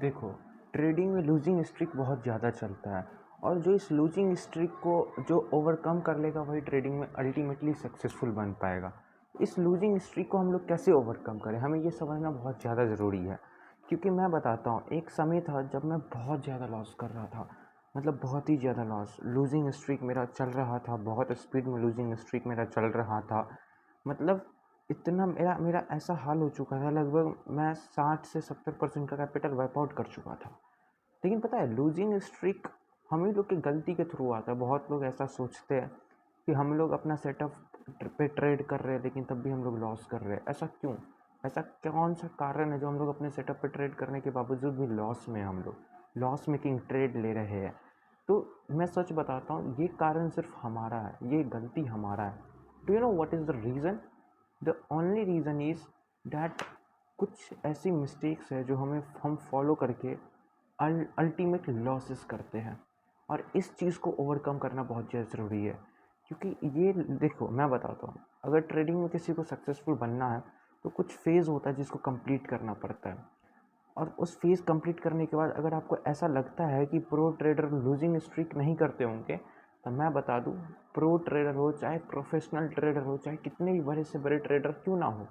देखो, ट्रेडिंग में losing streak बहुत ज़्यादा चलता है और जो इस लूजिंग स्ट्रीक को जो ओवरकम कर लेगा वही ट्रेडिंग में अल्टीमेटली सक्सेसफुल बन पाएगा। इस लूजिंग स्ट्रीक को हम लोग कैसे ओवरकम करें, हमें ये समझना बहुत ज़्यादा ज़रूरी है। क्योंकि मैं बताता हूँ, एक समय था जब मैं बहुत ज़्यादा लॉस कर रहा था, मतलब बहुत ही ज़्यादा लॉस। लूजिंग स्ट्रीक मेरा चल रहा था, बहुत स्पीड में लूजिंग स्ट्रीक मेरा चल रहा था। मतलब इतना मेरा मेरा ऐसा हाल हो चुका था, लगभग मैं 60 से 70% का कैपिटल वाइप आउट कर चुका था। लेकिन पता है, लूजिंग स्ट्रीक हम ही लोग की गलती के थ्रू आता है। बहुत लोग ऐसा सोचते हैं कि हम लोग अपना सेटअप पे ट्रेड कर रहे हैं लेकिन तब भी हम लोग लॉस कर रहे हैं। ऐसा क्यों? ऐसा कौन सा कारण है जो हम लोग अपने सेटअप पे ट्रेड करने के बावजूद भी लॉस में, हम लोग लॉस मेकिंग ट्रेड ले रहे हैं? तो मैं सच बताता हूँ, ये कारण सिर्फ हमारा है, ये गलती हमारा है। Do you know what is the reason? The only reason is that कुछ ऐसी मिस्टेक्स है जो हम फॉलो करके अल्टीमेट लॉसेस करते हैं। और इस चीज़ को ओवरकम करना बहुत ज़्यादा ज़रूरी है। क्योंकि ये देखो, मैं बताता हूँ, अगर ट्रेडिंग में किसी को सक्सेसफुल बनना है तो कुछ फेज़ होता है जिसको कंप्लीट करना पड़ता है। और उस फेज़ कंप्लीट करने के बाद अगर आपको ऐसा लगता है कि प्रो ट्रेडर लूजिंग स्ट्रीक नहीं करते होंगे, तो मैं बता दूं, प्रो ट्रेडर हो चाहे प्रोफेशनल ट्रेडर हो चाहे कितने भी बड़े से बड़े ट्रेडर क्यों ना हो,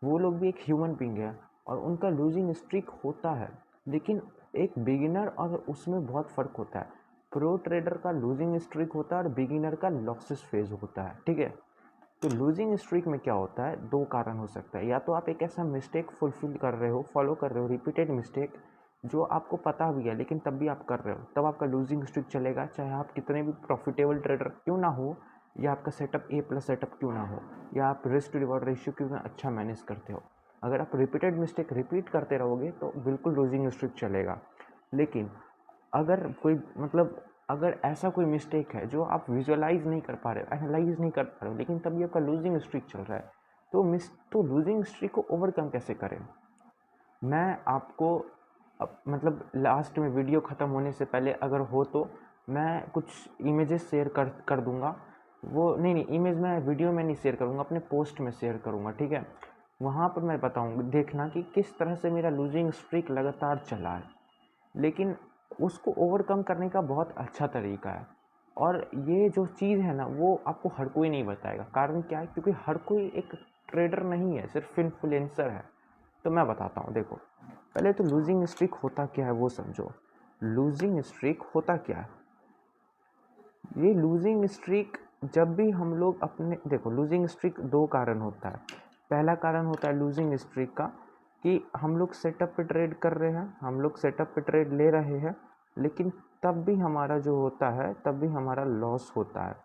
वो लोग भी एक ह्यूमन बीइंग है और उनका लूजिंग स्ट्रीक होता है। लेकिन एक बिगिनर और उसमें बहुत फ़र्क होता है। प्रो ट्रेडर का लूजिंग स्ट्रीक होता है और बिगिनर का लॉसेस फेज होता है, ठीक है? तो लूजिंग स्ट्रीक में क्या होता है, दो कारण हो सकता है। या तो आप एक ऐसा मिस्टेक फुलफिल कर रहे हो, फॉलो कर रहे हो, रिपीटेड मिस्टेक जो आपको पता भी है लेकिन तब भी आप कर रहे हो, तब आपका लूजिंग स्ट्रीक चलेगा, चाहे आप कितने भी प्रॉफिटेबल ट्रेडर क्यों ना हो, या आपका सेटअप ए प्लस सेटअप क्यों ना हो, या आप रिस्क टू रिवॉर्ड रेशियो क्यों ना अच्छा मैनेज करते हो। अगर आप रिपीटेड मिस्टेक रिपीट करते रहोगे तो बिल्कुल लूजिंग स्ट्रीक चलेगा। लेकिन अगर कोई मतलब अगर ऐसा कोई मिस्टेक है जो आप विजुअलाइज नहीं कर पा रहे हो, एनालाइज नहीं कर पा रहे हो, लेकिन तभी आपका लूजिंग स्ट्रीक चल रहा है, तो लूजिंग स्ट्रीक को ओवरकम कैसे करें? मैं आपको मतलब लास्ट में वीडियो ख़त्म होने से पहले अगर हो तो मैं कुछ इमेजेस शेयर कर दूंगा। वो नहीं, इमेज मैं वीडियो में नहीं शेयर करूँगा, अपने पोस्ट में शेयर करूँगा, ठीक है? वहाँ पर मैं बताऊँगा, देखना कि किस तरह से मेरा लूजिंग स्ट्रीक लगातार चला है। लेकिन उसको ओवरकम करने का बहुत अच्छा तरीका है। और ये जो चीज़ है ना, वो आपको हर कोई नहीं बताएगा। कारण क्या है? क्योंकि हर कोई एक ट्रेडर नहीं है, सिर्फ इन्फ्लुएंसर है। तो मैं बताता हूँ, देखो, पहले तो लूजिंग स्ट्रीक होता क्या है वो समझो। लूजिंग स्ट्रीक होता क्या है? ये लूजिंग स्ट्रीक जब भी हम लोग अपने, देखो, लूजिंग स्ट्रीक दो कारण होता है। पहला कारण होता है लूजिंग स्ट्रीक का कि हम लोग सेटअप पे ट्रेड कर रहे हैं, हम लोग सेटअप पे ट्रेड ले रहे हैं, लेकिन तब भी हमारा जो होता है, तब भी हमारा लॉस होता है।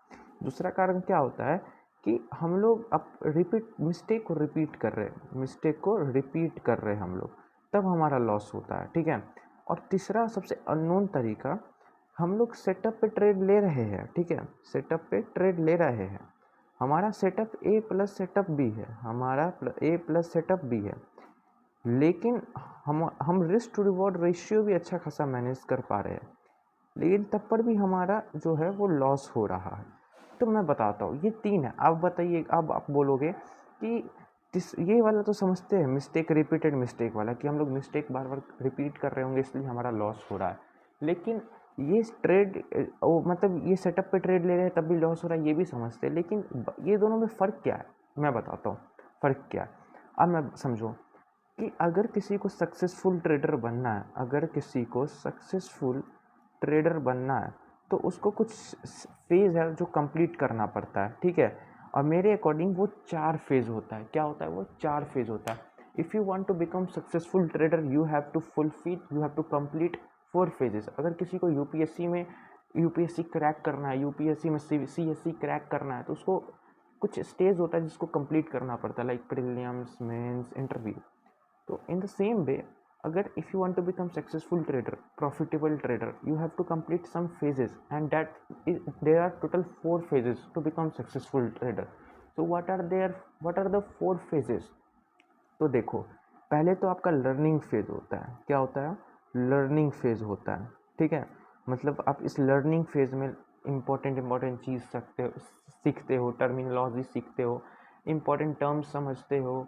दूसरा कारण क्या होता है कि हम लोग अब मिस्टेक को रिपीट कर रहे हैं, मिस्टेक को रिपीट कर रहे हैं हम लोग, तब हमारा लॉस होता है, ठीक है? और तीसरा सबसे अननोन तरीका, हम लोग सेटअप पे ट्रेड ले रहे हैं, ठीक है? सेटअप पे ट्रेड ले रहे हैं, हमारा सेटअप ए प्लस सेटअप बी है, हमारा ए प्लस सेटअप बी है, लेकिन हम रिस्क टू रिवॉर्ड रेशियो भी अच्छा खासा मैनेज कर पा रहे हैं, लेकिन तब पर भी हमारा जो है वो लॉस हो रहा है। तो मैं बताता हूँ, ये तीन है। आप बताइए, अब आप बोलोगे कि ये वाला तो समझते हैं, मिस्टेक, रिपीटेड मिस्टेक वाला, कि हम लोग मिस्टेक बार बार रिपीट कर रहे होंगे इसलिए हमारा लॉस हो रहा है। लेकिन ये ट्रेड मतलब ये सेटअप पे ट्रेड ले रहे हैं तब भी लॉस हो रहा है, ये भी समझते हैं। लेकिन ये दोनों में फ़र्क क्या है, मैं बताता हूँ फ़र्क क्या है। अब मैं समझो कि अगर किसी को सक्सेसफुल ट्रेडर बनना है, अगर किसी को सक्सेसफुल ट्रेडर बनना है तो उसको कुछ फेज़ है जो कंप्लीट करना पड़ता है, ठीक है? और मेरे अकॉर्डिंग वो 4 फेज़ होता है। क्या होता है वो? 4 फेज़ होता है। If you want to become successful trader you have to complete 4 phases. अगर किसी को यूपीएससी क्रैक करना है, यूपीएससी में सीएससी क्रैक करना है, तो उसको कुछ स्टेज होता है जिसको कंप्लीट करना पड़ता है, लाइक प्रीलिम्स, मेंस, इंटरव्यू। तो in the same way, अगर if you want to become successful trader, profitable trader, you have to complete some phases, and there are total 4 phases to become successful trader. So what are the 4 phases? तो देखो, पहले तो आपका learning phase होता है। क्या होता है? लर्निंग फेज होता है, ठीक है? मतलब आप इस लर्निंग फेज में इम्पोर्टेंट चीज़ सीखते हो, टर्मिनोलॉजी सीखते हो, इम्पोर्टेंट टर्म्स समझते हो,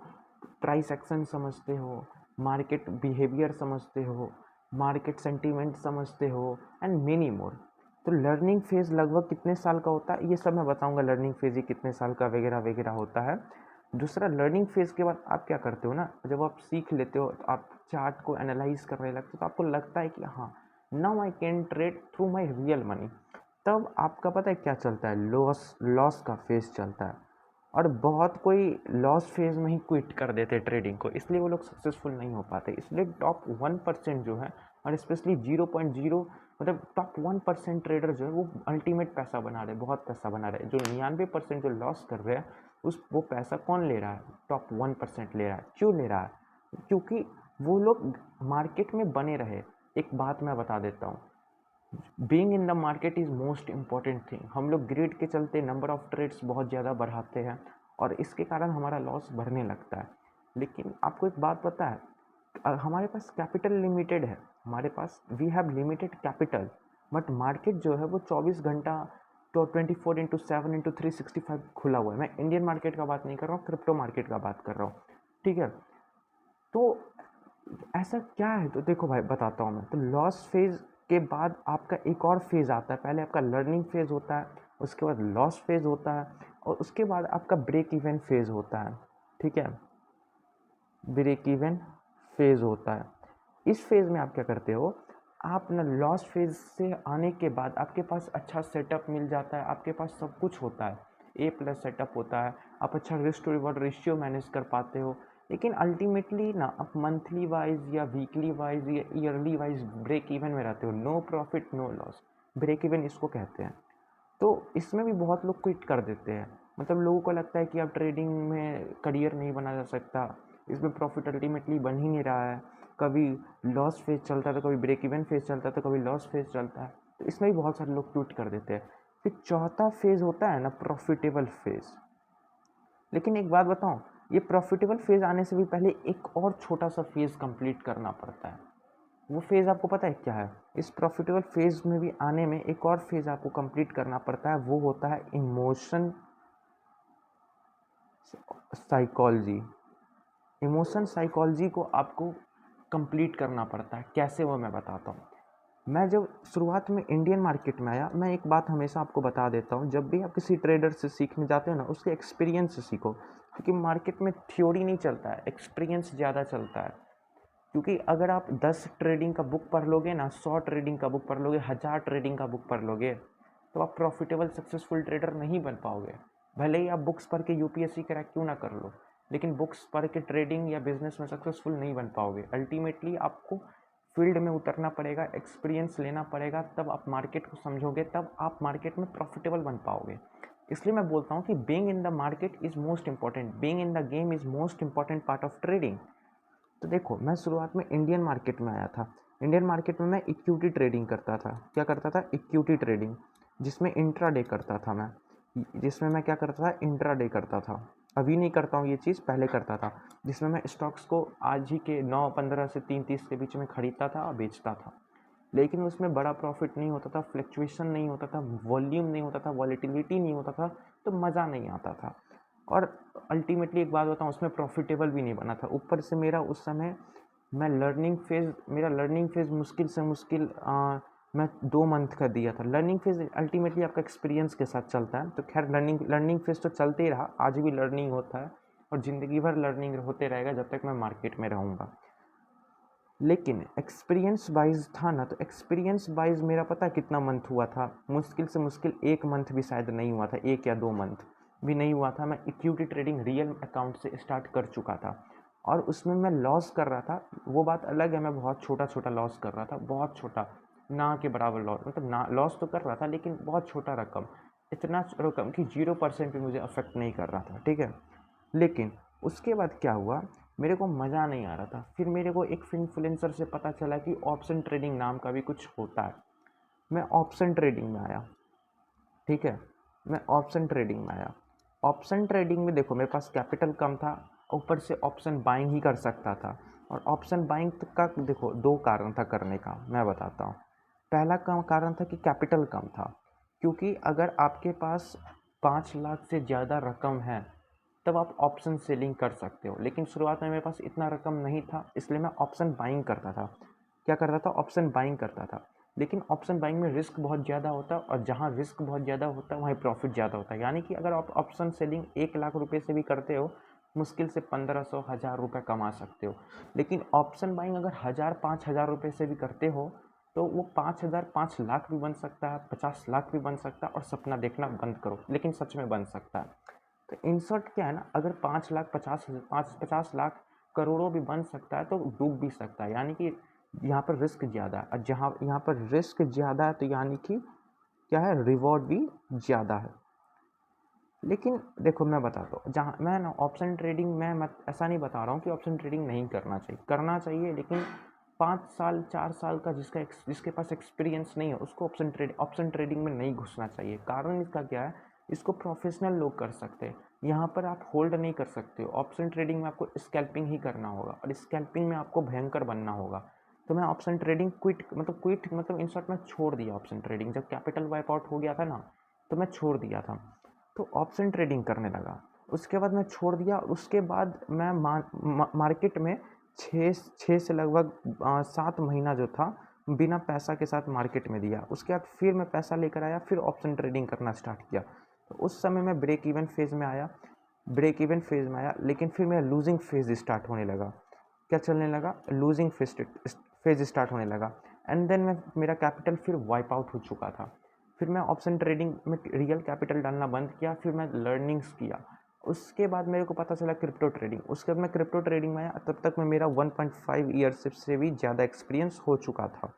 प्राइस एक्शन समझते हो, मार्केट बिहेवियर समझते हो, मार्केट सेंटीमेंट समझते हो एंड मेनी मोर। तो लर्निंग फेज़ लगभग कितने साल का होता है ये सब मैं बताऊंगा, लर्निंग फेज़ ही कितने साल का वगैरह वगैरह होता है। दूसरा, लर्निंग फेज़ के बाद आप क्या करते हो ना, जब आप सीख लेते हो तो आप चार्ट को एनालाइज करने लगते हो, तो आपको लगता है कि हाँ, now I can trade through my real money. तब आपका पता है क्या चलता है, लॉस लॉस का फेज़ चलता है। और बहुत कोई लॉस फेज़ में ही क्विट कर देते हैं ट्रेडिंग को, इसलिए वो लोग सक्सेसफुल नहीं हो पाते। इसलिए टॉप 1% जो है, और स्पेशली 0.0 मतलब टॉप 1% ट्रेडर जो है वो अल्टीमेट पैसा बना रहे हैं, बहुत पैसा बना रहे हैं। जो 99% जो लॉस कर रहे हैं उस वो पैसा कौन ले रहा है, टॉप 1% ले रहा है। क्यों ले रहा है? क्योंकि वो लोग मार्केट में बने रहे। एक बात मैं बता देता हूँ, being in the market is most important thing. हम लोग ग्रिड के चलते नंबर ऑफ ट्रेड्स बहुत ज़्यादा बढ़ाते हैं और इसके कारण हमारा लॉस बढ़ने लगता है। लेकिन आपको एक बात पता है, हमारे पास कैपिटल लिमिटेड है, हमारे पास we have limited capital, but market जो है वो 24 घंटा तो 24/7/365 खुला हुआ है। मैं इंडियन मार्केट का बात नहीं कर रहा हूँ, क्रिप्टो मार्केट का बात कर रहा हूँ। ठीक है, तो ऐसा क्या है? तो देखो भाई बताता हूँ मैं। तो लॉस फेज़ के बाद आपका एक और फेज़ आता है। पहले आपका लर्निंग फेज़ होता है, उसके बाद लॉस फेज़ होता है, और उसके बाद आपका ब्रेक इवन फेज़ होता है। ठीक है, ब्रेक इवन फेज़ होता है। इस फेज़ में आप क्या करते हो, आप ना लॉस फेज़ से आने के बाद आपके पास अच्छा सेटअप मिल जाता है, आपके पास सब कुछ होता है, ए प्लस सेटअप होता है, आप अच्छा risk to reward ratio manage कर पाते हो। लेकिन अल्टीमेटली ना आप मंथली वाइज या वीकली वाइज या ईयरली वाइज ब्रेक इवन में रहते हो। No profit no loss, break even इसको कहते हैं। तो इसमें भी बहुत लोग क्विट कर देते हैं। मतलब लोगों को लगता है कि अब ट्रेडिंग में करियर नहीं बना जा सकता, इसमें प्रॉफिट अल्टीमेटली बन ही नहीं रहा है। कभी लॉस फेज चलता है तो कभी ब्रेक इवन फेज चलता है तो कभी लॉस फेज चलता है, तो इसमें भी बहुत सारे लोग क्विट कर देते हैं। फिर चौथा फेज होता है ना, प्रॉफिटेबल फेज। लेकिन एक बात बताऊं, ये प्रॉफिटेबल फेज आने से भी पहले एक और छोटा सा फेज कंप्लीट करना पड़ता है। वो फेज़ आपको पता है क्या है? इस प्रॉफिटेबल फेज़ में भी आने में एक और फेज़ आपको कंप्लीट करना पड़ता है, वो होता है इमोशन साइकोलॉजी। इमोशन साइकोलॉजी को आपको कंप्लीट करना पड़ता है। कैसे, वो मैं बताता हूँ। मैं जब शुरुआत में इंडियन मार्केट में आया, मैं एक बात हमेशा आपको बता देता हूँ, जब भी आप किसी ट्रेडर से सीखने जाते हो ना, उसके एक्सपीरियंस से सीखो। क्योंकि मार्केट में थ्योरी नहीं चलता है, एक्सपीरियंस ज़्यादा चलता है। क्योंकि अगर आप 10 ट्रेडिंग का बुक पढ़ लोगे ना, 100 ट्रेडिंग का बुक पढ़ लोगे, 1000 ट्रेडिंग का बुक पढ़ लोगे, तो आप प्रॉफिटेबल सक्सेसफुल ट्रेडर नहीं बन पाओगे। भले ही आप बुक्स पढ़ के यूपीएससी क्रैक क्यों ना कर लो, लेकिन बुक्स पढ़ के ट्रेडिंग या बिजनेस में सक्सेसफुल नहीं बन पाओगे। अल्टीमेटली आपको फील्ड में उतरना पड़ेगा, एक्सपीरियंस लेना पड़ेगा, तब आप मार्केट को समझोगे, तब आप मार्केट में प्रॉफिटेबल बन पाओगे। इसलिए मैं बोलता हूँ कि being in the market is most important, being in the game is most important part of trading. तो देखो, मैं शुरुआत में इंडियन मार्केट में आया था। इंडियन मार्केट में मैं इक्विटी ट्रेडिंग करता था। क्या करता था? इक्विटी ट्रेडिंग, जिसमें इंट्राडे करता था मैं। जिसमें मैं क्या करता था? इंट्राडे करता था। अभी नहीं करता हूँ ये चीज़, पहले करता था। जिसमें मैं स्टॉक्स को आज ही के 9:15 से 3:30 के बीच में खरीदता था और बेचता था। लेकिन उसमें बड़ा प्रॉफिट नहीं होता था, फ्लक्चुएशन नहीं होता था, वॉल्यूम नहीं होता था, वॉलेटिलिटी नहीं होता था, तो मज़ा नहीं आता था। और अल्टीमेटली एक बात बताऊँ, उसमें प्रॉफिटेबल भी नहीं बना था। ऊपर से मेरा उस समय मैं लर्निंग फेज़ मेरा लर्निंग फेज़ मुश्किल से मुश्किल मैं 2 मंथ का दिया था। लर्निंग फेज़ अल्टीमेटली आपका एक्सपीरियंस के साथ चलता है, तो खैर लर्निंग फेज़ तो चलते ही रहा, आज भी लर्निंग होता है और ज़िंदगी भर लर्निंग होते रहेगा जब तक मैं मार्केट में रहूँगा। लेकिन एक्सपीरियंस वाइज था ना, तो एक्सपीरियंस वाइज मेरा पता है कितना मंथ हुआ था? मुश्किल से मुश्किल 1 मंथ भी शायद नहीं हुआ था, 1 या 2 मंथ भी नहीं हुआ था। मैं इक्विटी ट्रेडिंग रियल अकाउंट से स्टार्ट कर चुका था और उसमें मैं लॉस कर रहा था। वो बात अलग है, मैं बहुत छोटा छोटा लॉस कर रहा था, बहुत छोटा, ना के बराबर लॉस, मतलब ना लॉस तो कर रहा था लेकिन बहुत छोटा रकम, इतना रकम कि 0% भी मुझे अफेक्ट नहीं कर रहा था। ठीक है, लेकिन उसके बाद क्या हुआ, मेरे को मज़ा नहीं आ रहा था। फिर मेरे को एक इन्फ्लुएंसर से पता चला कि ऑप्शन ट्रेडिंग नाम का भी कुछ होता है। मैं ऑप्शन ट्रेडिंग में आया। ठीक है, मैं ऑप्शन ट्रेडिंग में आया। ऑप्शन ट्रेडिंग में देखो, मेरे पास कैपिटल कम था, ऊपर से ऑप्शन बाइंग ही कर सकता था। और ऑप्शन बाइंग का देखो 2 कारण था करने का, मैं बताता हूँ। पहला कारण था कि कैपिटल कम था, क्योंकि अगर आपके पास 5 लाख से ज़्यादा रकम है तब आप ऑप्शन सेलिंग कर सकते हो। लेकिन शुरुआत में मेरे पास इतना रकम नहीं था, इसलिए मैं ऑप्शन बाइंग करता था। क्या करता था, ऑप्शन बाइंग करता था। लेकिन ऑप्शन बाइंग में रिस्क बहुत ज़्यादा होता है, और जहाँ रिस्क बहुत ज़्यादा होता है वहीं प्रॉफिट ज़्यादा होता है। यानी कि अगर आप ऑप्शन सेलिंग 1 लाख रुपये से भी करते हो, मुश्किल से 1500-1000 रुपये कमा सकते हो। लेकिन ऑप्शन बाइंग अगर 1000-5000 रुपये से भी करते हो, तो वो 5000 5 लाख भी बन सकता है, 50 लाख भी बन सकता है, और सपना देखना बंद करो, लेकिन सच में बन सकता है। तो इन शॉर्ट क्या है ना, अगर 5 लाख 50 लाख करोड़ों भी बन सकता है, तो डूब भी सकता है। यानी कि यहाँ पर रिस्क ज़्यादा है, और जहाँ यहाँ पर रिस्क ज़्यादा है तो यानी कि क्या है, रिवॉर्ड भी ज़्यादा है। लेकिन देखो मैं बताता हूँ, जहाँ मैं ना ऑप्शन ट्रेडिंग में मत ऐसा नहीं बता रहा हूँ कि ऑप्शन ट्रेडिंग नहीं करना चाहिए, करना चाहिए, लेकिन 5 साल 4 साल का जिसके पास एक्सपीरियंस नहीं है उसको ऑप्शन ट्रेडिंग में नहीं घुसना चाहिए। कारण इसका क्या है, इसको प्रोफेशनल लोग कर सकते हैं, यहाँ पर आप होल्ड नहीं कर सकते हो। ऑप्शन ट्रेडिंग में आपको स्कैल्पिंग ही करना होगा, और स्कैल्पिंग में आपको भयंकर बनना होगा। तो मैं ऑप्शन ट्रेडिंग क्विट मतलब इन शॉर्ट मैं छोड़ दिया ऑप्शन ट्रेडिंग। जब कैपिटल वाइप आउट हो गया था ना, तो मैं छोड़ दिया था, तो ऑप्शन ट्रेडिंग करने लगा। उसके बाद मैं छोड़ दिया, और उसके बाद मैं मार्केट में छः से लगभग 7 महीना जो था बिना पैसा के साथ मार्केट में दिया। उसके बाद फिर मैं पैसा लेकर आया, फिर ऑप्शन ट्रेडिंग करना स्टार्ट किया। तो उस समय मैं ब्रेक इवन फेज़ में आया, लेकिन फिर मेरा लूजिंग फेज़ स्टार्ट होने लगा। क्या चलने लगा, लूजिंग फेज स्टार्ट होने लगा। एंड देन मेरा कैपिटल फिर वाइप आउट हो चुका था। फिर मैं ऑप्शन ट्रेडिंग में रियल कैपिटल डालना बंद किया, फिर मैं लर्निंग्स किया। उसके बाद मेरे को पता चला क्रिप्टो ट्रेडिंग। उसके बाद मैं क्रिप्टो ट्रेडिंग में आया, तब तक में मेरा 1.5 ईयर्स से भी ज़्यादा एक्सपीरियंस हो चुका था।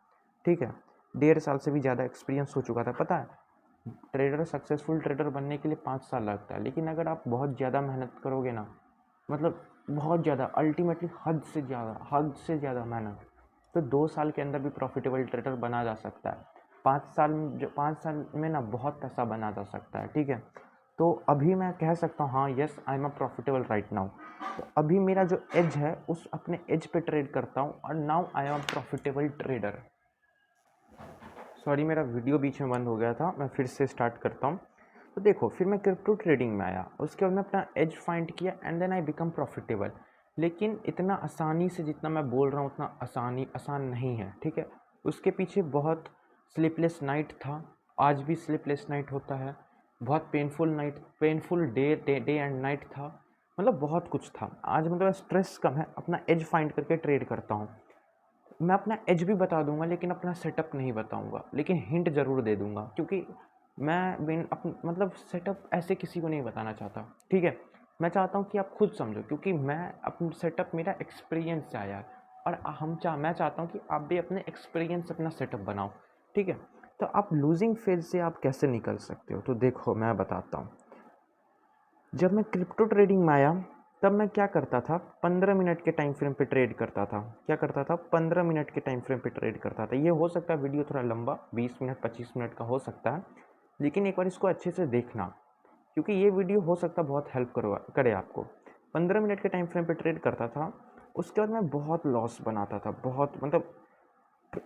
ठीक है, 1.5 साल से भी ज़्यादा एक्सपीरियंस हो चुका था। पता है, सक्सेसफुल ट्रेडर बनने के लिए 5 साल लगता है, लेकिन अगर आप बहुत ज़्यादा मेहनत करोगे ना, मतलब बहुत ज़्यादा, अल्टीमेटली हद से ज़्यादा मेहनत, तो 2 साल के अंदर भी प्रॉफिटेबल ट्रेडर बना जा सकता है। 5 साल में ना बहुत पैसा बना जा सकता है। ठीक है, तो अभी मैं कह सकता हूँ हाँ, yes I am a profitable right now. तो अभी मेरा जो एज है उस अपने एज पे ट्रेड करता हूँ, और now I am profitable trader. Sorry, मेरा वीडियो बीच में बंद हो गया था, मैं फिर से स्टार्ट करता हूँ। तो देखो, फिर मैं क्रिप्टो ट्रेडिंग में आया, उसके बाद मैं अपना एज फाइंड किया, and then I become profitable. लेकिन इतना आसानी से जितना मैं बोल रहा हूँ उतना आसान नहीं है। ठीक है, उसके पीछे बहुत स्लीपलेस नाइट था, आज भी स्लीपलेस नाइट होता है, बहुत पेनफुल डे एंड नाइट था, मतलब बहुत कुछ था। आज मतलब स्ट्रेस कम है, अपना एज फाइंड करके ट्रेड करता हूँ। मैं अपना एज भी बता दूंगा, लेकिन अपना सेटअप नहीं बताऊंगा, लेकिन हिंट ज़रूर दे दूंगा, क्योंकि मैं मतलब सेटअप ऐसे किसी को नहीं बताना चाहता। ठीक है, मैं चाहता हूँ कि आप खुद समझो, क्योंकि मैं अपना सेटअप मेरा एक्सपीरियंस से आया है, और मैं चाहता हूँ कि आप भी अपने एक्सपीरियंस से अपना सेटअप बनाओ। ठीक है, तो आप लूजिंग फेज से आप कैसे निकल सकते हो, तो देखो मैं बताता हूँ। जब मैं क्रिप्टो ट्रेडिंग में आया, तब मैं क्या करता था, 15 मिनट के टाइम फ्रेम पे ट्रेड करता था। क्या करता था, 15 मिनट के टाइम फ्रेम पे ट्रेड करता था। ये हो सकता है वीडियो थोड़ा लंबा, 20 मिनट 25 मिनट का हो सकता है, लेकिन एक बार इसको अच्छे से देखना, क्योंकि ये वीडियो हो सकता है बहुत हेल्प करे आपको। 15 मिनट के टाइम फ्रेम पे ट्रेड करता था। उसके बाद मैं बहुत लॉस बनाता था, बहुत मतलब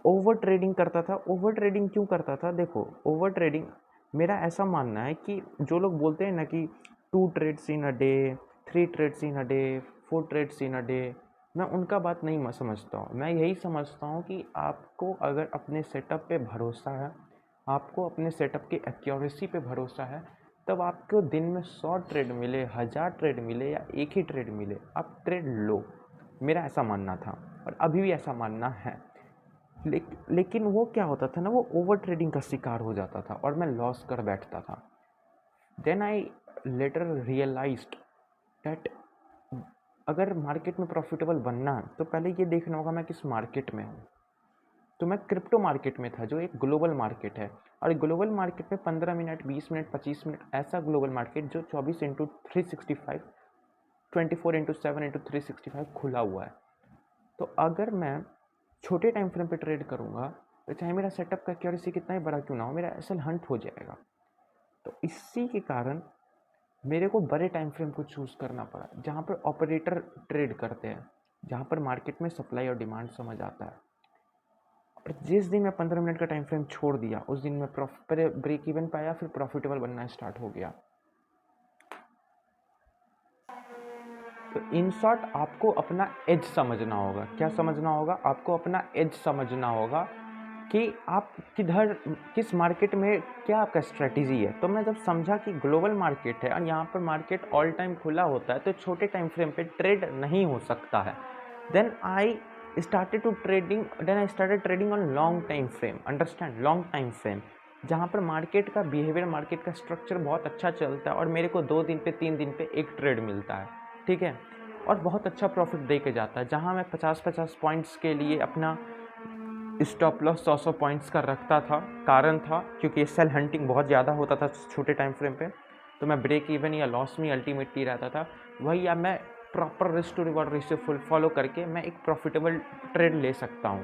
ओवर ट्रेडिंग करता था। ओवर ट्रेडिंग क्यों करता था, देखो ओवर ट्रेडिंग, मेरा ऐसा मानना है कि जो लोग बोलते हैं ना कि 2 trades in a day, 3 trades in a day, 4 trades in a day, मैं उनका बात नहीं मैं समझता हूँ। मैं यही समझता हूँ कि आपको अगर अपने सेटअप पे भरोसा है, आपको अपने सेटअप की एक्यूरेसी पे भरोसा है, तब आपको दिन में 100 ट्रेड मिले, 1000 ट्रेड मिले, या एक ही ट्रेड मिले, आप ट्रेड लो। मेरा ऐसा मानना था, और अभी भी ऐसा मानना है। लेकिन वो क्या होता था ना, वो ओवर ट्रेडिंग का शिकार हो जाता था, और मैं लॉस कर बैठता था। Then I later realized that अगर मार्केट में प्रॉफिटेबल बनना है, तो पहले ये देखना होगा मैं किस मार्केट में हूँ। तो मैं क्रिप्टो मार्केट में था, जो एक ग्लोबल मार्केट है, और ग्लोबल मार्केट में 15 मिनट 20 मिनट 25 मिनट ऐसा ग्लोबल मार्केट जो 24/365 24/7/365 खुला हुआ है। तो अगर मैं छोटे टाइम फ्रेम पे ट्रेड करूँगा, तो चाहे मेरा सेटअप का एक्यूरेसी कितना ही बड़ा क्यों ना हो, मेरा एसएल हंट हो जाएगा। तो इसी के कारण मेरे को बड़े टाइम फ्रेम को चूज़ करना पड़ा, जहाँ पर ऑपरेटर ट्रेड करते हैं, जहाँ पर मार्केट में सप्लाई और डिमांड समझ आता है। और जिस दिन मैं 15 मिनट का टाइम फ्रेम छोड़ दिया, उस दिन मैं ब्रेक इवन पाया, फिर प्रॉफिटेबल बनना स्टार्ट हो गया। तो इन शॉर्ट आपको अपना एज समझना होगा। क्या समझना होगा? आपको अपना एज समझना होगा कि आप किस मार्केट में क्या आपका स्ट्रेटजी है। तो मैं जब समझा कि ग्लोबल मार्केट है और यहाँ पर मार्केट ऑल टाइम खुला होता है, तो छोटे टाइम फ्रेम पे ट्रेड नहीं हो सकता है। Then I started trading on long time frame. Understand? Long time frame, जहाँ पर मार्केट का बिहेवियर, मार्केट का स्ट्रक्चर बहुत अच्छा चलता है और मेरे को 2 दिन पे 3 दिन पे एक ट्रेड मिलता है, ठीक है, और बहुत अच्छा प्रॉफिट दे के जाता है। जहाँ मैं 50-50 पॉइंट्स के लिए अपना स्टॉप लॉस 100 पॉइंट्स का रखता था, कारण था क्योंकि सेल हंटिंग बहुत ज़्यादा होता था छोटे टाइम फ्रेम पे, तो मैं ब्रेक इवन या लॉस में अल्टीमेटली रहता था। वही अब मैं proper risk to reward ratio full follow करके मैं एक प्रॉफिटेबल ट्रेड ले सकता हूँ।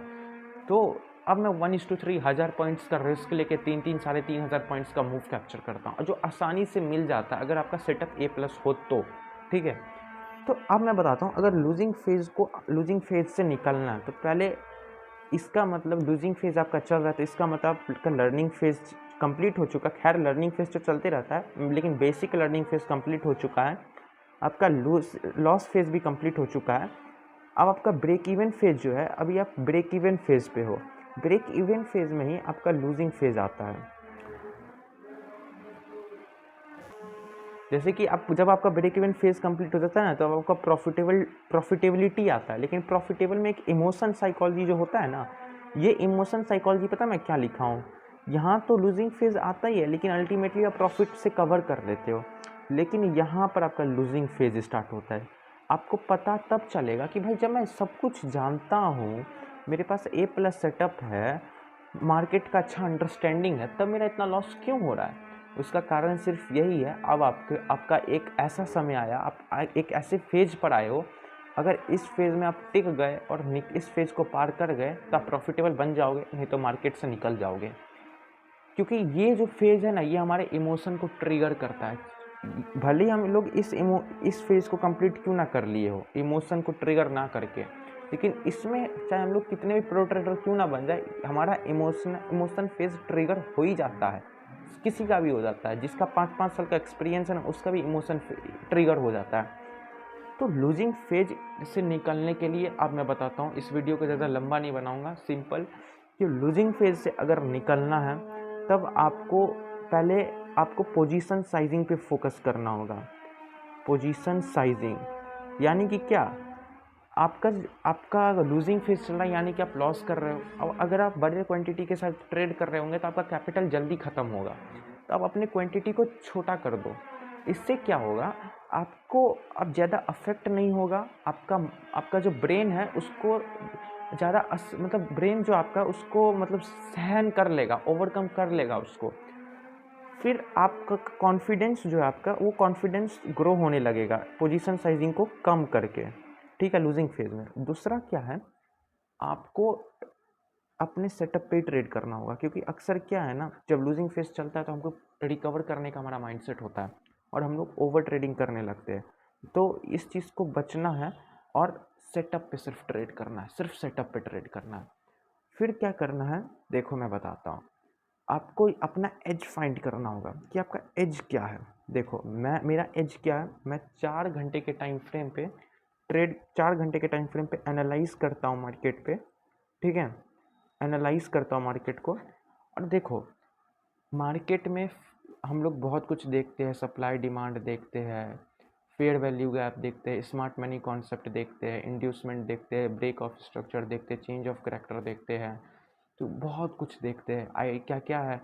तो अब मैं 1:3 1000 पॉइंट्स का रिस्क लेके 3-3 साढ़े 3000 पॉइंट्स का मूव कैप्चर करता हूँ, और जो आसानी से मिल जाता है अगर आपका सेटअप A+ हो तो, ठीक है। तो अब मैं बताता हूँ, अगर लूजिंग फेज से निकलना है तो पहले इसका मतलब लूजिंग फेज आपका चल रहा है तो इसका मतलब आपका लर्निंग फेज कंप्लीट हो चुका। खैर लर्निंग फेज तो चलते रहता है, लेकिन बेसिक लर्निंग फेज कंप्लीट हो चुका है। आपका लॉस फेज भी कंप्लीट हो चुका है। अब आपका ब्रेक इवन फेज जो है, अभी आप ब्रेक इवन फेज पे हो। ब्रेक इवन फेज में ही आपका लूजिंग फेज आता है। जैसे कि आप जब आपका ब्रेक इवन फेज कंप्लीट हो जाता है ना, तो आपका प्रॉफिटेबिलिटी आता है। लेकिन प्रॉफिटेबल में एक इमोशन साइकोलॉजी जो होता है ना, ये इमोशन साइकोलॉजी पता मैं क्या लिखा हूँ यहाँ? तो लूजिंग फेज आता ही है, लेकिन अल्टीमेटली आप प्रॉफिट से कवर कर लेते हो। लेकिन यहाँ पर आपका लूजिंग फेज स्टार्ट होता है। आपको पता तब चलेगा कि भाई जब मैं सब कुछ जानता हूँ, मेरे पास A+ सेटअप है, मार्केट का अच्छा अंडरस्टैंडिंग है, तब मेरा इतना लॉस क्यों हो रहा है। उसका कारण सिर्फ यही है, अब आपका एक ऐसा समय आया, आप एक ऐसे फेज पर आए हो, अगर इस फेज में आप टिक गए और इस फेज को पार कर गए तो आप प्रॉफिटेबल बन जाओगे, नहीं तो मार्केट से निकल जाओगे। क्योंकि ये जो फेज है ना, ये हमारे इमोशन को ट्रिगर करता है। भले ही हम लोग इस फेज को कंप्लीट क्यों ना कर लिए हो, इमोशन को ट्रिगर ना करके, लेकिन इसमें चाहे हम लोग कितने भी प्रो ट्रेडर क्यों ना बन जाए, हमारा इमोशन फेज ट्रिगर हो ही जाता है। किसी का भी हो जाता है, जिसका 5-5 साल का एक्सपीरियंस है ना, उसका भी इमोशन ट्रिगर हो जाता है। तो लूजिंग फेज से निकलने के लिए अब मैं बताता हूँ, इस वीडियो को ज़्यादा लंबा नहीं बनाऊँगा, सिंपल कि लूजिंग फेज से अगर निकलना है तब आपको पोजीशन साइजिंग पे फोकस करना होगा। पोजीशन साइजिंग यानी कि क्या? आपका आपका लूजिंग फेज चल रहा है, यानी कि आप लॉस कर रहे हो। अब अगर आप बड़े क्वांटिटी के साथ ट्रेड कर रहे होंगे तो आपका कैपिटल जल्दी ख़त्म होगा, तो आप अपने क्वांटिटी को छोटा कर दो। इससे क्या होगा, आपको अब ज़्यादा अफेक्ट नहीं होगा। आपका जो ब्रेन है उसको ज़्यादा मतलब ब्रेन जो आपका उसको मतलब सहन कर लेगा, ओवरकम कर लेगा उसको। फिर आपका कॉन्फिडेंस जो है आपका, वो कॉन्फिडेंस ग्रो होने लगेगा पोजीशन साइजिंग को कम करके, ठीक है, लूजिंग फेज में। दूसरा क्या है, आपको अपने सेटअप पे ही ट्रेड करना होगा, क्योंकि अक्सर क्या है ना, जब लूजिंग फेज चलता है तो हमको रिकवर करने का हमारा माइंडसेट होता है और हम लोग ओवर ट्रेडिंग करने लगते हैं। तो इस चीज़ को बचना है और सेटअप पे सिर्फ ट्रेड करना है, सिर्फ सेटअप पे ट्रेड करना है। फिर क्या करना है, देखो मैं बताता हूँ। आपको अपना एज फाइंड करना होगा कि आपका एज क्या है। देखो मेरा एज क्या है, मैं 4 घंटे के टाइम फ्रेम पे 4 घंटे के टाइम फ्रेम पे एनालाइज करता हूँ मार्केट पे, ठीक है, एनालाइज करता हूँ मार्केट को। और देखो मार्केट में हम लोग बहुत कुछ देखते हैं, सप्लाई डिमांड देखते हैं, फेयर वैल्यू गैप देखते हैं, स्मार्ट मनी कॉन्सेप्ट देखते हैं, इंड्यूसमेंट देखते हैं, ब्रेक ऑफ स्ट्रक्चर देखते हैं, चेंज ऑफ करैक्टर देखते हैं, तो बहुत कुछ देखते हैं। क्या क्या है,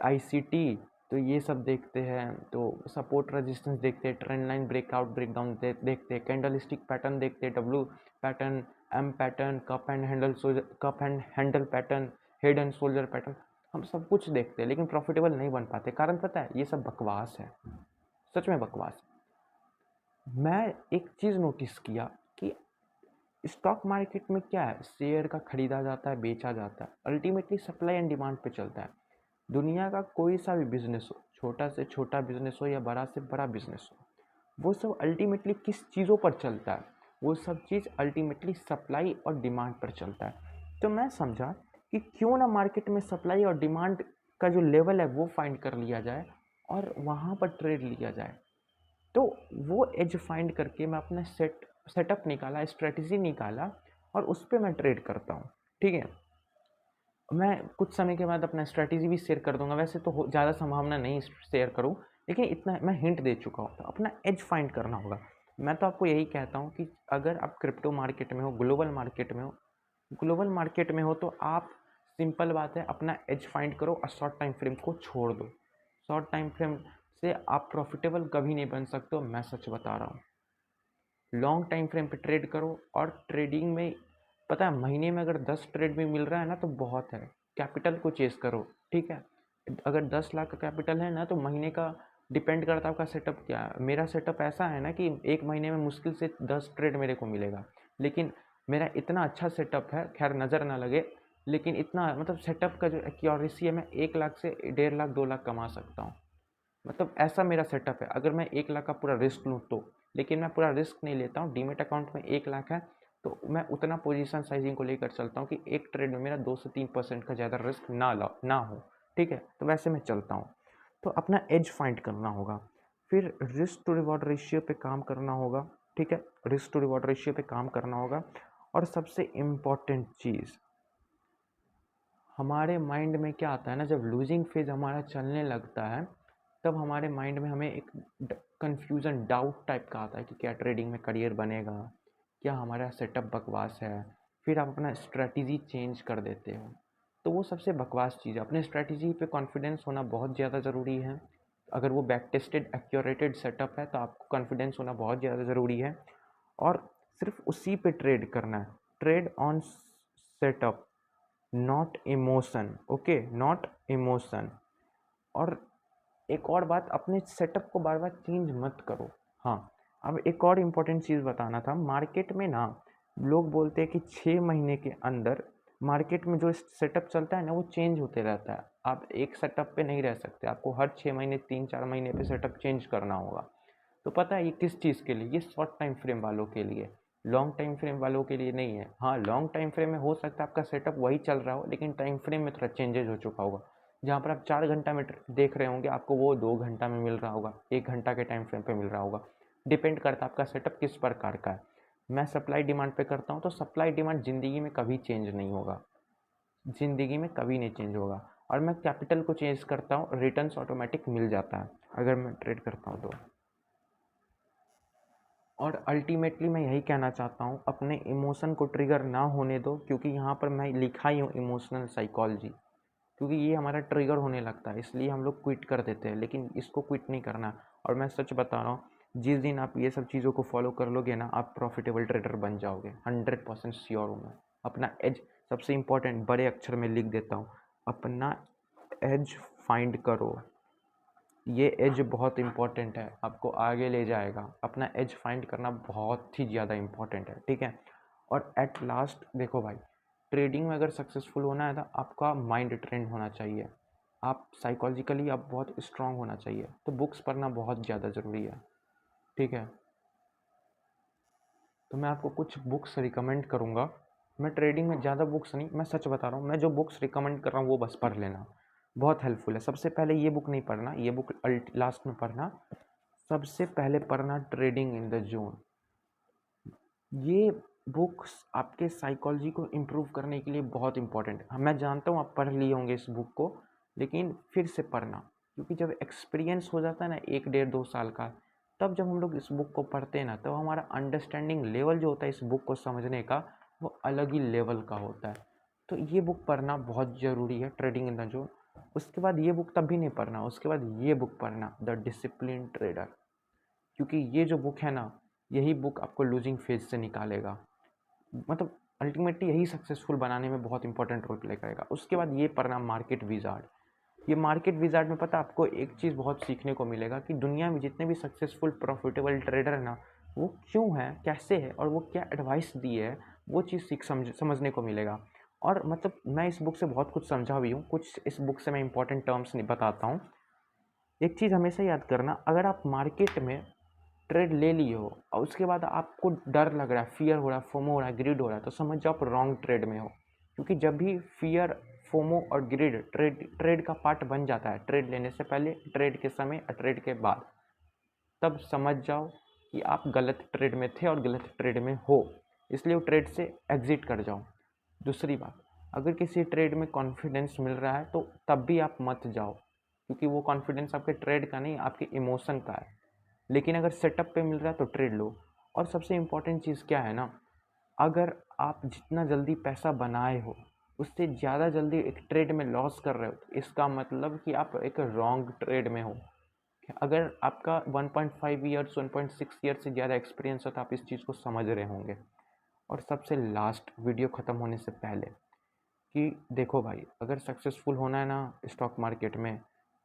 ICT, तो ये सब देखते हैं। तो सपोर्ट रेजिस्टेंस देखते हैं, ट्रेंड लाइन ब्रेकआउट ब्रेकडाउन देखते हैं, कैंडलस्टिक पैटर्न देखते हैं, W pattern, M pattern, cup and handle pattern, head and shoulder pattern, हम सब कुछ देखते हैं, लेकिन प्रॉफिटेबल नहीं बन पाते। कारण पता है, ये सब बकवास है, सच में बकवास। मैं एक चीज़ नोटिस किया कि स्टॉक मार्केट में क्या है, शेयर का खरीदा जाता है, बेचा जाता है, अल्टीमेटली सप्लाई एंड डिमांड पे चलता है। दुनिया का कोई सा भी बिजनेस हो, छोटा से छोटा बिजनेस हो या बड़ा से बड़ा बिजनेस हो, वो सब अल्टीमेटली किस चीज़ों पर चलता है, वो सब चीज़ अल्टीमेटली सप्लाई और डिमांड पर चलता है। तो मैं समझा कि क्यों ना मार्केट में सप्लाई और डिमांड का जो लेवल है वो फाइंड कर लिया जाए और वहाँ पर ट्रेड लिया जाए। तो वो एज फाइंड करके मैं अपना सेटअप निकाला, स्ट्रेटजी निकाला और उस पे मैं ट्रेड करता हूँ, ठीक है। मैं कुछ समय के बाद अपना स्ट्रैटेजी भी शेयर कर दूंगा, वैसे तो ज़्यादा संभावना नहीं शेयर करूँ, लेकिन इतना मैं हिंट दे चुका हूँ। तो अपना एज फाइंड करना होगा। मैं तो आपको यही कहता हूँ कि अगर आप क्रिप्टो मार्केट में हो, ग्लोबल मार्केट में हो तो आप, सिंपल बात है, अपना एज फाइंड करो और शॉर्ट टाइम फ्रेम को छोड़ दो। शॉर्ट टाइम फ्रेम से आप प्रॉफिटेबल कभी नहीं बन सकते हो, मैं सच बता रहा हूँ। लॉन्ग टाइम फ्रेम पे ट्रेड करो। और ट्रेडिंग में पता है, महीने में अगर 10 ट्रेड भी मिल रहा है ना तो बहुत है। कैपिटल को चेस करो, ठीक है। अगर 10 लाख का कैपिटल है ना तो महीने का डिपेंड करता है आपका सेटअप क्या है। मेरा सेटअप ऐसा है ना कि एक महीने में मुश्किल से 10 ट्रेड मेरे को मिलेगा, लेकिन मेरा इतना अच्छा सेटअप है, खैर नज़र ना लगे, लेकिन इतना मतलब सेटअप का जो एक्यूरेसी है, मैं 1 लाख से 1.5 लाख 2 लाख कमा सकता हूँ। मतलब ऐसा मेरा सेटअप है। अगर मैं 1 लाख का पूरा रिस्क लूँ तो, लेकिन मैं पूरा रिस्क नहीं लेता हूँ। डीमेट अकाउंट में 1 लाख है तो मैं उतना पोजीशन साइजिंग को लेकर चलता हूँ कि एक ट्रेड में मेरा 2 से 3% का ज़्यादा रिस्क ना हो, ठीक है। तो वैसे मैं चलता हूँ। तो अपना एज फाइंड करना होगा, फिर रिस्क टू रिवॉर्ड रेशियो पे काम करना होगा, ठीक है। रिस्क टू रिवॉर्ड रेशियो पे काम करना होगा। और सबसे इम्पॉर्टेंट चीज़, हमारे माइंड में क्या आता है ना, जब लूजिंग फेज हमारा चलने लगता है तब हमारे माइंड में हमें एक कन्फ्यूज़न, डाउट टाइप का आता है कि क्या ट्रेडिंग में करियर बनेगा, क्या हमारा सेटअप बकवास है। फिर आप अपना स्ट्रैटेजी चेंज कर देते हो। तो वो सबसे बकवास चीज़ है। अपने स्ट्रैटेजी पे कॉन्फिडेंस होना बहुत ज़्यादा ज़रूरी है। अगर वो बैक टेस्टेड एक्यूरेटेड सेटअप है तो आपको कॉन्फिडेंस होना बहुत ज़्यादा ज़रूरी है। और सिर्फ उसी पे ट्रेड करना है। Trade on setup, not emotion, okay, not emotion. और एक और बात, अपने सेटअप को बार बार चेंज मत करो। हाँ, अब एक और इम्पोर्टेंट चीज़ बताना था। मार्केट में ना लोग बोलते हैं कि 6 महीने के अंदर मार्केट में जो सेटअप चलता है ना वो चेंज होते रहता है। आप एक सेटअप पे नहीं रह सकते, आपको हर 6 महीने 3-4 महीने पे सेटअप चेंज करना होगा। तो पता है ये किस चीज़ के लिए? ये शॉर्ट टाइम फ्रेम वालों के लिए, लॉन्ग टाइम फ्रेम वालों के लिए नहीं है। हाँ, लॉन्ग टाइम फ्रेम में हो सकता है आपका सेटअप वही चल रहा हो, लेकिन टाइम फ्रेम में थोड़ा चेंजेज हो चुका होगा। जहाँ पर आप 4 घंटा में देख रहे होंगे, आपको वो 2 घंटा में मिल रहा होगा, 1 घंटा के टाइम फ्रेम पे मिल रहा होगा। डिपेंड करता है आपका सेटअप किस प्रकार का है। मैं सप्लाई डिमांड पे करता हूँ, तो सप्लाई डिमांड ज़िंदगी में कभी चेंज नहीं होगा, ज़िंदगी में कभी नहीं चेंज होगा। और मैं कैपिटल को चेंज करता हूँ, रिटर्न्स ऑटोमेटिक मिल जाता है अगर मैं ट्रेड करता हूँ तो। और अल्टीमेटली मैं यही कहना चाहता हूँ, अपने इमोशन को ट्रिगर ना होने दो, क्योंकि यहाँ पर मैं लिखा ही हूँ इमोशनल साइकोलॉजी, क्योंकि ये हमारा ट्रिगर होने लगता है, इसलिए हम लोग क्विट कर देते हैं, लेकिन इसको क्विट नहीं करना। और मैं सच बता रहा हूँ, जिस दिन आप ये सब चीज़ों को फॉलो कर लोगे ना, आप प्रॉफिटेबल ट्रेडर बन जाओगे, 100% श्योर हूँ मैं। अपना एज, सबसे इम्पोर्टेंट बड़े अक्षर में लिख देता हूँ, अपना एज फाइंड करो। ये एज बहुत इम्पॉर्टेंट है, आपको आगे ले जाएगा। अपना एज फाइंड करना बहुत ही ज़्यादा इम्पॉर्टेंट है, ठीक है। और एट लास्ट देखो भाई, ट्रेडिंग में अगर सक्सेसफुल होना है तो आपका माइंड ट्रेंड होना चाहिए, आप साइकोलॉजिकली आप बहुत स्ट्रांग होना चाहिए। तो बुक्स पढ़ना बहुत ज़्यादा ज़रूरी है, ठीक है। तो मैं आपको कुछ बुक्स रिकमेंड करूँगा। मैं ट्रेडिंग में ज़्यादा बुक्स नहीं, मैं सच बता रहा हूँ, मैं जो बुक्स रिकमेंड कर रहा हूँ वो बस पढ़ लेना, बहुत हेल्पफुल है। सबसे पहले ये बुक नहीं पढ़ना, ये बुक लास्ट में पढ़ना। सबसे पहले पढ़ना ट्रेडिंग इन द जोन। ये बुक्स आपके साइकोलॉजी को इम्प्रूव करने के लिए बहुत इंपॉर्टेंट है। मैं जानता हूँ आप पढ़ लिए होंगे इस बुक को, लेकिन फिर से पढ़ना, क्योंकि जब एक्सपीरियंस हो जाता है ना 1 डेढ़ 2 साल का, तब जब हम लोग इस बुक को पढ़ते हैं ना, तब हमारा अंडरस्टैंडिंग लेवल जो होता है इस बुक को समझने का, वो अलग ही लेवल का होता है। तो ये बुक पढ़ना बहुत ज़रूरी है, ट्रेडिंग इन द जोन। उसके बाद ये बुक तब भी नहीं पढ़ना, उसके बाद ये बुक पढ़ना, द डिसिप्लिन ट्रेडर, क्योंकि ये जो बुक है ना, यही बुक आपको लूजिंग फेज से निकालेगा। मतलब अल्टीमेटली यही सक्सेसफुल बनाने में बहुत इंपॉर्टेंट रोल प्ले करेगा। उसके बाद ये पढ़ना मार्केट विज़ार्ड। ये मार्केट विज़ार्ड में पता आपको एक चीज़ बहुत सीखने को मिलेगा कि दुनिया में जितने भी सक्सेसफुल प्रॉफिटेबल ट्रेडर है ना, वो क्यों है, कैसे है, और वो क्या एडवाइस दी है, वो चीज़ समझने को मिलेगा। और मतलब मैं इस बुक से बहुत कुछ समझा भी हूँ, कुछ इस बुक से मैं इंपॉर्टेंट टर्म्स नहीं बताता हूँ। एक चीज़ हमेशा याद करना, अगर आप मार्केट में ट्रेड ले लिए हो और उसके बाद आपको डर लग रहा है, फियर हो रहा है, फोमो हो रहा है, ग्रिड हो रहा है, तो समझ जाओ आप रॉन्ग ट्रेड में हो। क्योंकि जब भी फियर, फोमो और ग्रिड ट्रेड का पार्ट बन जाता है, ट्रेड लेने से पहले, ट्रेड के समय और ट्रेड के बाद, तब समझ जाओ कि आप गलत ट्रेड में थे और गलत ट्रेड में हो, इसलिए वो ट्रेड से एग्ज़िट कर जाओ। दूसरी बात, अगर किसी ट्रेड में कॉन्फिडेंस मिल रहा है तो तब भी आप मत जाओ, क्योंकि वो कॉन्फिडेंस आपके ट्रेड का नहीं, आपके इमोशन का है। लेकिन अगर सेटअप पे मिल रहा है तो ट्रेड लो। और सबसे इम्पोर्टेंट चीज़ क्या है ना, अगर आप जितना जल्दी पैसा बनाए हो उससे ज़्यादा जल्दी एक ट्रेड में लॉस कर रहे हो, तो इसका मतलब कि आप एक रॉन्ग ट्रेड में हो। अगर आपका 1.5 ईयर्स 1.6 ईयर्स से ज़्यादा एक्सपीरियंस हो तो आप इस चीज़ को समझ रहे होंगे। और सबसे लास्ट, वीडियो ख़त्म होने से पहले, कि देखो भाई, अगर सक्सेसफुल होना है ना स्टॉक मार्केट में,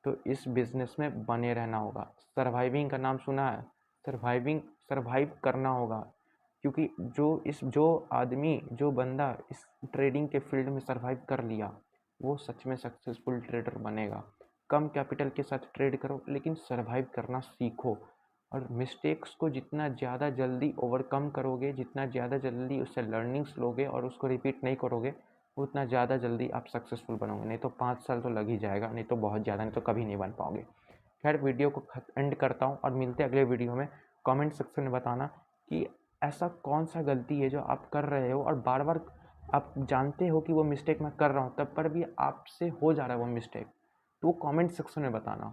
तो इस बिज़नेस में बने रहना होगा। सर्वाइविंग का नाम सुना है? सर्वाइव करना होगा, क्योंकि जो आदमी, जो बंदा इस ट्रेडिंग के फील्ड में सर्वाइव कर लिया, वो सच में सक्सेसफुल ट्रेडर बनेगा। कम कैपिटल के साथ ट्रेड करो, लेकिन सर्वाइव करना सीखो। और मिस्टेक्स को जितना ज़्यादा जल्दी ओवरकम करोगे, जितना ज़्यादा जल्दी उससे लर्निंग्स लोगे और उसको रिपीट नहीं करोगे, उतना ज़्यादा जल्दी आप सक्सेसफुल बनोगे। नहीं तो 5 साल तो लग ही जाएगा, नहीं तो बहुत ज़्यादा, नहीं तो कभी नहीं बन पाओगे। खैर, वीडियो को एंड करता हूँ और मिलते हैं अगले वीडियो में। कमेंट सेक्शन में बताना कि ऐसा कौन सा गलती है जो आप कर रहे हो और बार बार आप जानते हो कि वो मिस्टेक मैं कर रहा हूँ, तब पर भी आपसे हो जा रहा है वो मिस्टेक, तो वो कमेंट सेक्शन में बताना।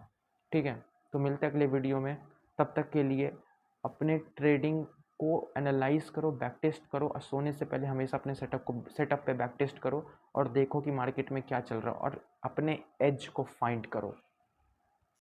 ठीक है, तो मिलते हैं अगले वीडियो में। तब तक के लिए अपने ट्रेडिंग को एनालाइज़ करो, बैक टेस्ट करो, और सोने से पहले हमेशा अपने सेटअप पे बैक टेस्ट करो और देखो कि मार्केट में क्या चल रहा है, और अपने एज को फाइंड करो।